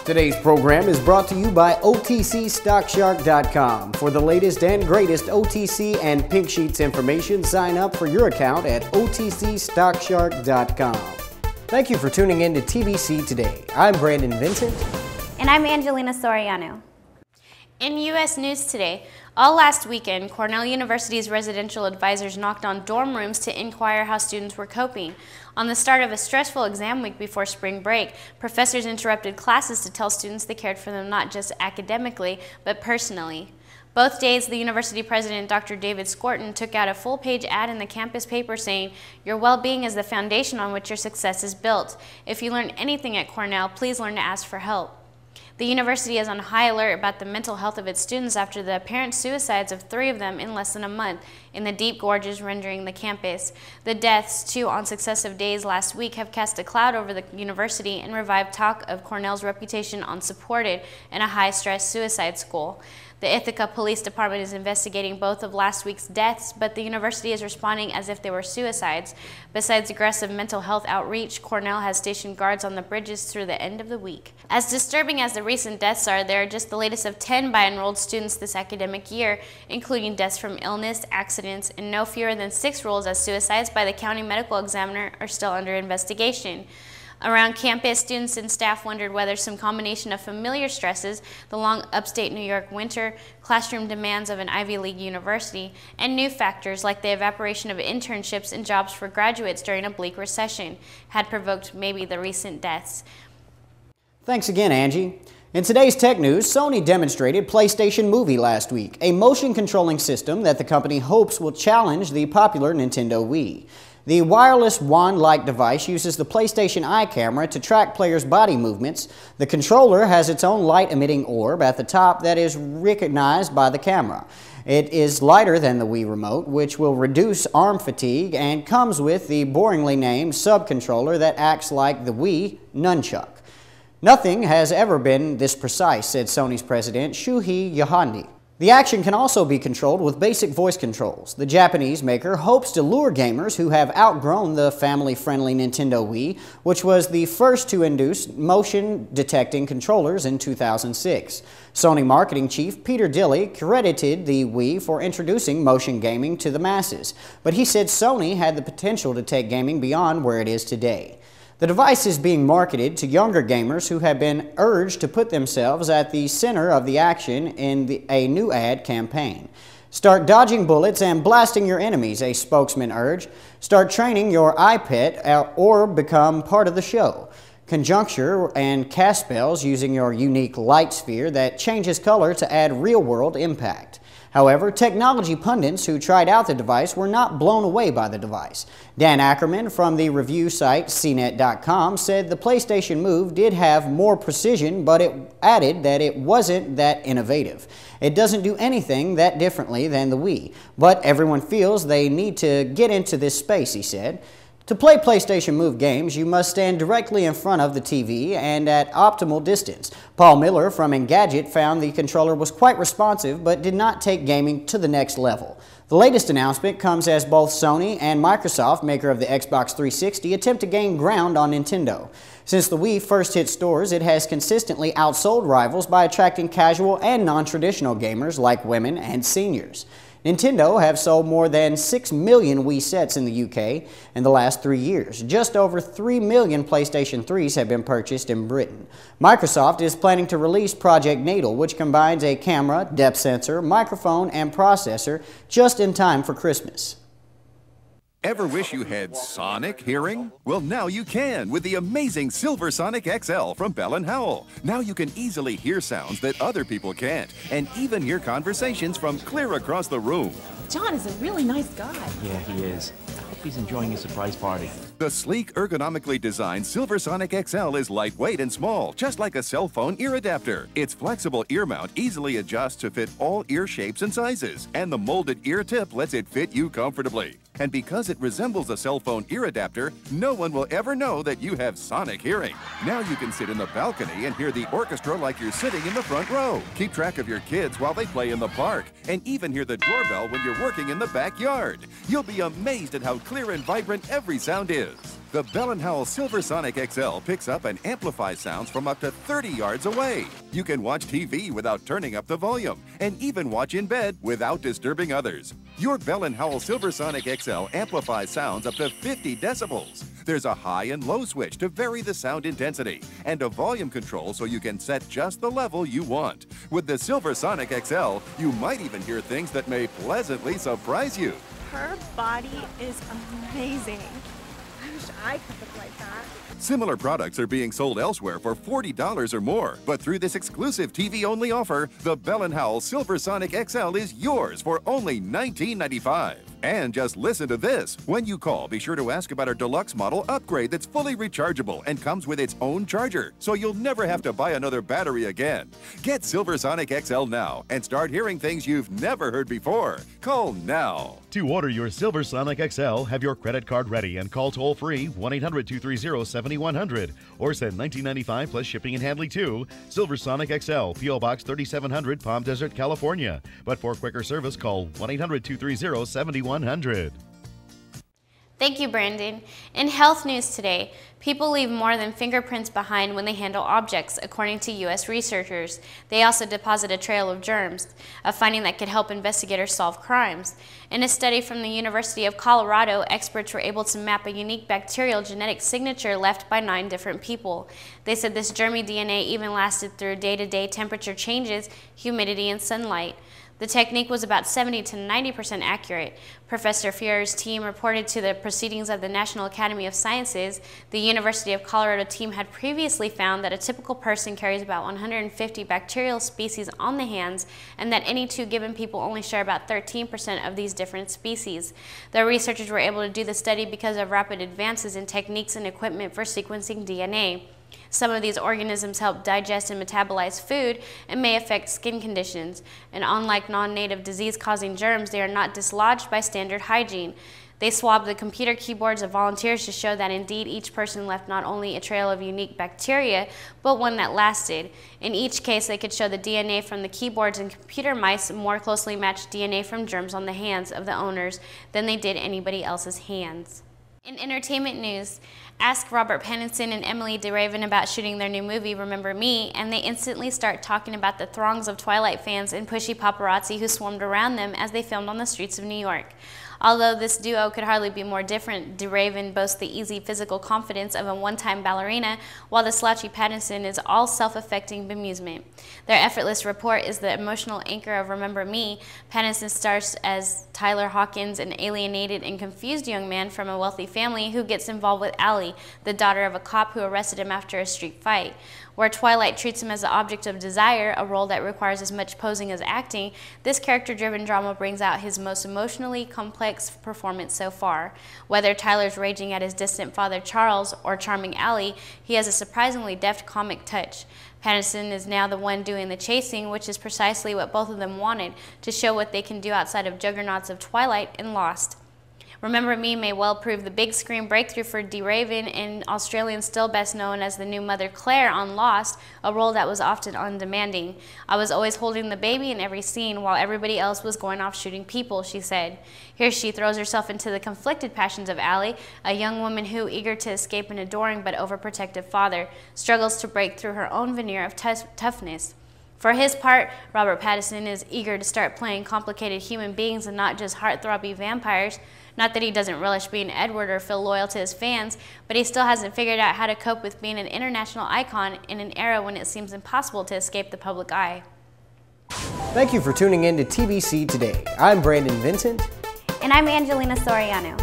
Today's program is brought to you by OTCStockShark.com. For the latest and greatest OTC and Pink Sheets information, sign up for your account at OTCStockShark.com. Thank you for tuning in to TBC Today. I'm Brandon Vincent. And I'm Angelina Soriano. In U.S. News today, all last weekend, Cornell University's residential advisors knocked on dorm rooms to inquire how students were coping. On the start of a stressful exam week before spring break, professors interrupted classes to tell students they cared for them not just academically, but personally. Both days, the university president, Dr. David Skorton, took out a full-page ad in the campus paper saying, "Your well-being is the foundation on which your success is built. If you learn anything at Cornell, please learn to ask for help." The university is on high alert about the mental health of its students after the apparent suicides of 3 of them in less than a month in the deep gorges rendering the campus. The deaths, 2 on successive days last week, have cast a cloud over the university and revived talk of Cornell's reputation unsupported in a high-stress suicide school. The Ithaca Police Department is investigating both of last week's deaths, but the university is responding as if they were suicides. Besides aggressive mental health outreach, Cornell has stationed guards on the bridges through the end of the week. As disturbing as the recent deaths are, they are just the latest of 10 by enrolled students this academic year, including deaths from illness, accidents, and no fewer than 6 roles as suicides by the county medical examiner are still under investigation. Around campus, students and staff wondered whether some combination of familiar stresses, the long upstate New York winter, classroom demands of an Ivy League university, and new factors like the evaporation of internships and jobs for graduates during a bleak recession had provoked maybe the recent deaths. Thanks again, Angie. In today's tech news, Sony demonstrated PlayStation Movie last week, a motion controlling system that the company hopes will challenge the popular Nintendo Wii. The wireless wand-like device uses the PlayStation Eye camera to track players' body movements. The controller has its own light-emitting orb at the top that is recognized by the camera. It is lighter than the Wii Remote, which will reduce arm fatigue, and comes with the boringly named sub-controller that acts like the Wii Nunchuck. "Nothing has ever been this precise," said Sony's president Shuhei Yoshida. The action can also be controlled with basic voice controls. The Japanese maker hopes to lure gamers who have outgrown the family-friendly Nintendo Wii, which was the first to introduce motion-detecting controllers in 2006. Sony marketing chief Peter Dilley credited the Wii for introducing motion gaming to the masses, but he said Sony had the potential to take gaming beyond where it is today. The device is being marketed to younger gamers who have been urged to put themselves at the center of the action in a new ad campaign. "Start dodging bullets and blasting your enemies," a spokesman urged. "Start training your iPet or become part of the show. Conjuncture and cast spells using your unique light sphere that changes color to add real-world impact." However, technology pundits who tried out the device were not blown away by the device. Dan Ackerman from the review site CNET.com said the PlayStation Move did have more precision, but it added that it wasn't that innovative. "It doesn't do anything that differently than the Wii, but everyone feels they need to get into this space," he said. To play PlayStation Move games, you must stand directly in front of the TV and at optimal distance. Paul Miller from Engadget found the controller was quite responsive but did not take gaming to the next level. The latest announcement comes as both Sony and Microsoft, maker of the Xbox 360, attempt to gain ground on Nintendo. Since the Wii first hit stores, it has consistently outsold rivals by attracting casual and non-traditional gamers like women and seniors. Nintendo have sold more than 6 million Wii sets in the UK in the last 3 years. Just over 3 million PlayStation 3s have been purchased in Britain. Microsoft is planning to release Project Natal, which combines a camera, depth sensor, microphone, and processor just in time for Christmas. Ever wish you had sonic hearing? Well, now you can with the amazing Silver Sonic XL from Bell & Howell. Now you can easily hear sounds that other people can't, and even hear conversations from clear across the room. John is a really nice guy. Yeah, he is. I hope he's enjoying his surprise party. The sleek, ergonomically designed Silver Sonic XL is lightweight and small, just like a cell phone ear adapter. Its flexible ear mount easily adjusts to fit all ear shapes and sizes, and the molded ear tip lets it fit you comfortably. And because it resembles a cell phone ear adapter, no one will ever know that you have sonic hearing. Now you can sit in the balcony and hear the orchestra like you're sitting in the front row. Keep track of your kids while they play in the park, and even hear the doorbell when you're working in the backyard. You'll be amazed at how clear and vibrant every sound is. The Bell & Howell Silversonic XL picks up and amplifies sounds from up to 30 yards away. You can watch TV without turning up the volume, and even watch in bed without disturbing others. Your Bell & Howell Silversonic XL amplifies sounds up to 50 decibels. There's a high and low switch to vary the sound intensity, and a volume control so you can set just the level you want. With the Silversonic XL, you might even hear things that may pleasantly surprise you. Her body is amazing. I wish I could look like that. Similar products are being sold elsewhere for $40 or more, but through this exclusive TV-only offer, the Bell & Howell Silversonic XL is yours for only $19.95. And just listen to this. When you call, be sure to ask about our deluxe model upgrade that's fully rechargeable and comes with its own charger, so you'll never have to buy another battery again. Get Silversonic XL now and start hearing things you've never heard before. Call now. To order your Silversonic XL, have your credit card ready and call toll-free 1-800-230-7100 or send $19.95 plus shipping and handling to Silversonic XL, P.O. Box 3700, Palm Desert, California. But for quicker service, call 1-800-230-7100. Thank you, Brandon. In health news today, people leave more than fingerprints behind when they handle objects, according to U.S. researchers. They also deposit a trail of germs, a finding that could help investigators solve crimes. In a study from the University of Colorado, experts were able to map a unique bacterial genetic signature left by 9 different people. They said this germy DNA even lasted through day-to-day temperature changes, humidity, and sunlight. The technique was about 70 to 90% accurate. Professor Fier's team reported to the Proceedings of the National Academy of Sciences. The University of Colorado team had previously found that a typical person carries about 150 bacterial species on the hands, and that any 2 given people only share about 13% of these different species. The researchers were able to do the study because of rapid advances in techniques and equipment for sequencing DNA. Some of these organisms help digest and metabolize food and may affect skin conditions. And unlike non-native disease-causing germs, they are not dislodged by standard hygiene. They swabbed the computer keyboards of volunteers to show that indeed each person left not only a trail of unique bacteria, but one that lasted. In each case, they could show the DNA from the keyboards, and computer mice more closely matched DNA from germs on the hands of the owners than they did anybody else's hands. In entertainment news, ask Robert Pattinson and Emily DeRaven about shooting their new movie, Remember Me, and they instantly start talking about the throngs of Twilight fans and pushy paparazzi who swarmed around them as they filmed on the streets of New York. Although this duo could hardly be more different, DeRaven boasts the easy physical confidence of a one-time ballerina, while the slouchy Pattinson is all self-affecting bemusement. Their effortless rapport is the emotional anchor of Remember Me. Pattinson stars as Tyler Hawkins, an alienated and confused young man from a wealthy family who gets involved with Allie, the daughter of a cop who arrested him after a street fight. Where Twilight treats him as the object of desire, a role that requires as much posing as acting, this character-driven drama brings out his most emotionally complex performance so far. Whether Tyler's raging at his distant father Charles or charming Allie, he has a surprisingly deft comic touch. Pattinson is now the one doing the chasing, which is precisely what both of them wanted, to show what they can do outside of juggernauts of Twilight and Lost. Remember Me may well prove the big screen breakthrough for DeRaven, and Australians still best known as the new mother Claire on Lost, a role that was often undemanding. I was always holding the baby in every scene while everybody else was going off shooting people, she said. Here she throws herself into the conflicted passions of Allie, a young woman who, eager to escape an adoring but overprotective father, struggles to break through her own veneer of toughness. For his part, Robert Pattinson is eager to start playing complicated human beings and not just heartthrobbing vampires. Not that he doesn't relish being Edward or feel loyal to his fans, but he still hasn't figured out how to cope with being an international icon in an era when it seems impossible to escape the public eye. Thank you for tuning in to TBC Today. I'm Brandon Vincent. And I'm Angelina Soriano.